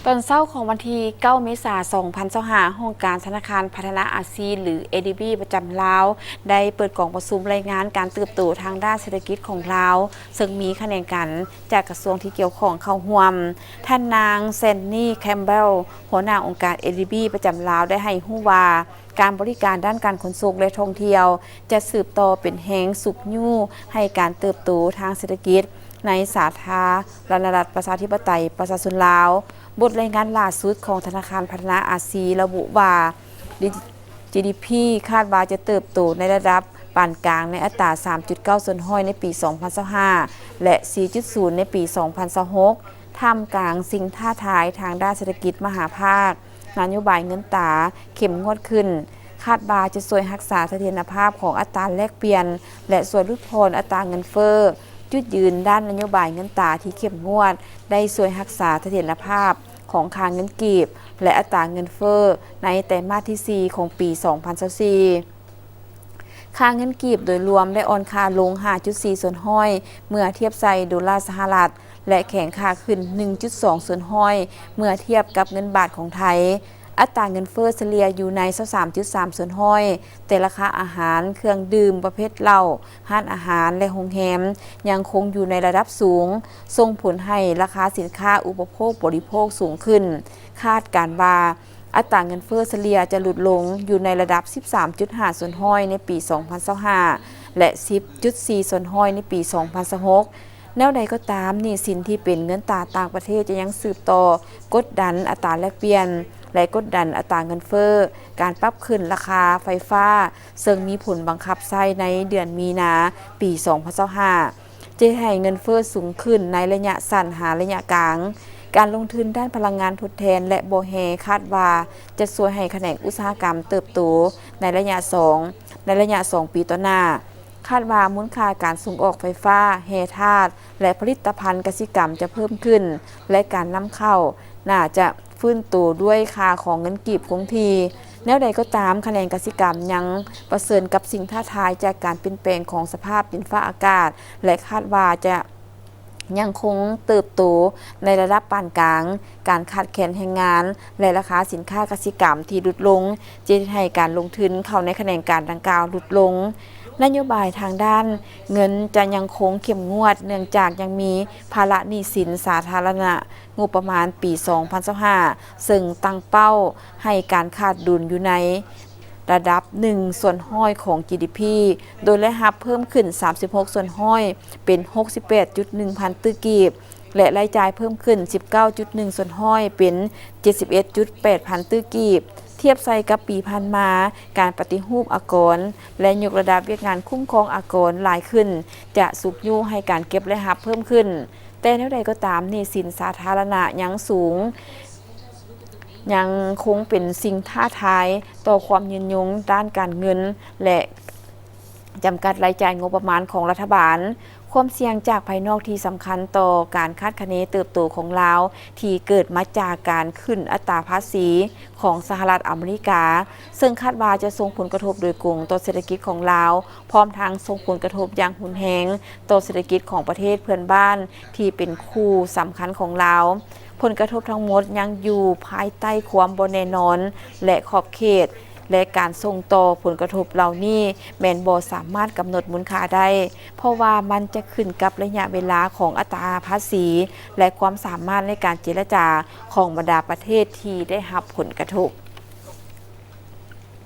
ตอนเช้าของวันที่9เมษายน2025องค์การธนาคารพัฒนาอาเซียนหรือ ADB ประจำลาวได้เปิดกล่องประชุมรายงานการเติบโตทางด้านเศรษฐกิจของลาวซึ่งมีคะแนนกันจากกระทรวงที่เกี่ยวข้องเข้าร่วมท่านนางเซนนี่แคมเบลหัวหน้าองค์การ ADB ประจำลาวได้ให้ฮู้ว่าการบริการด้านการขนส่งและท่องเที่ยวจะสืบต่อเป็นแหงสุกยู่ให้การเติบโตทางเศรษฐกิจในสาธารณรัฐประชาธิปไตยประชาชนลาวบทรายงานล่าสุดของธนาคารพัฒนาอาเซียนระบุว่า GDP คาดว่าจะเติบโตในระดับปานกลางในอัตรา 3.9 ส่วนห้อยในปี 2025 และ 4.0 ในปี 2026 ท่ามกลางสิ่งท้าทายทางด้านเศรษฐกิจมหาภาคนโยบายเงินตราเข้มงวดขึ้นคาดว่าจะช่วยรักษาเสถียรภาพของอัตราแลกเปลี่ยนและช่วยลดทอนอัตราเงินเฟ้อจุดยืนด้านนโยบายเงินตราที่เข้มงวดได้ช่วยรักษาเสถียรภาพของค่าเงินกีบและอัตราเงินเฟ้อในไตรมาสที่ 4 ของปี 2024 ค่าเงินกีบโดยรวมได้อ่อนค่าลง 5.4 ส่วนห้อยเมื่อเทียบใส่ดอลลาร์สหรัฐและแข็งค่าขึ้น 1.2 ส่วนห้อยเมื่อเทียบกับเงินบาทของไทยอัตราเงินเฟ้อเฉลี่ยอยู่ใน 23.3 ส่วนห้อยแต่ราคาอาหารเครื่องดื่มประเภทเหล้าร้านอาหารและโรงแรมยังคงอยู่ในระดับสูงส่งผลให้ราคาสินค้าอุปโภคบริโภคสูงขึ้นคาดการณ์ว่าอัตราเงินเฟ้อเฉลี่ยจะหลุดลงอยู่ในระดับ 13.5 ส่วนห้อยในปี 2025 และ 10.4 ส่วนห้อยในปี 2026 แนวใดก็ตามหนี้สินที่เป็นเงินตราต่างประเทศจะยังสืบต่อกดดันอัตราแลกเปลี่ยนและกดดันอัตราเงินเฟ้อการปรับขึ้นราคาไฟฟ้าซึ่งมีผลบังคับใช้ในเดือนมีนาปี 2025 จะให้เงินเฟ้อสูงขึ้นในระยะสั้นหาระยะกลางการลงทุนด้านพลังงานทดแทนและโบแฮคาดว่าจะช่วยให้แขนงอุตสาหกรรมเติบโตในระยะ 2 ปีต่อหน้าคาดว่ามูลค่าการส่งออกไฟฟ้าแร่ธาตุและผลิตภัณฑ์กสิกรรมจะเพิ่มขึ้นและการนำเข้าน่าจะฟื้นตัวด้วยค่าของเงินกีบคงที่แนวใดก็ตามคะแนนกสิกรรมยังประเสริญกับสิ่งท้าทายจากการเปลี่ยนแปลงของสภาพดินฟ้าอากาศและคาดว่าจะยังคงเติบโตในระดับปานกลางการขาดแคลนแรงงานและราคาสินค้ากสิกรรมที่ลดลงจะให้การลงทุนเข้าในคะแนนการดังกล่าวลดลงนโยบายทางด้านเงินจะยังคงเข้มงวดเนื่องจากยังมีภาระหนี้สินสาธารณะงบประมาณปี 2025 ซึ่งตั้งเป้าให้การขาดดุลอยู่ในระดับ 1 ส่วนห้อยของ GDP โดยรายรับเพิ่มขึ้น 36 ส่วนห้อยเป็น 68.1 พันตื้อกีบและรายจ่ายเพิ่มขึ้น 19.1 ส่วนห้อยเป็น 71.8 พันตื้อกีบเทียบใส่กับปีผ่านมาการปฏิรูปอากรและยกระดับเวียกงานคุ้มครองอากรหลายขึ้นจะสุกยู่ให้การเก็บรายรับเพิ่มขึ้นแต่เท่าใดก็ตามหนี้สินสาธารณะยังสูงยังคงเป็นสิ่งท้าทายต่อความยืนยงด้านการเงินและจำกัดรายจ่ายงบประมาณของรัฐบาลความเสี่ยงจากภายนอกที่สำคัญต่อการคาดคะเนเติบโตของลาวที่เกิดมาจากการขึ้นอัตราภาษีของสหรัฐอเมริกาซึ่งคาดว่าจะส่งผลกระทบโดยตรงต่อเศรษฐกิจของลาวพร้อมทั้งส่งผลกระทบอย่างรุนแรงต่อเศรษฐกิจของประเทศเพื่อนบ้านที่เป็นคู่สำคัญของลาวผลกระทบทั้งหมดยังอยู่ภายใต้ความบ่แน่นอนและขอบเขตและการส่งต่อผลกระทบเหล่านี้แม่นบ่สามารถกำหนดมูลค่าได้เพราะว่ามันจะขึ้นกับระยะเวลาของอัตราภาษีและความสามารถในการเจรจาของบรรดาประเทศที่ได้รับผลกระทบ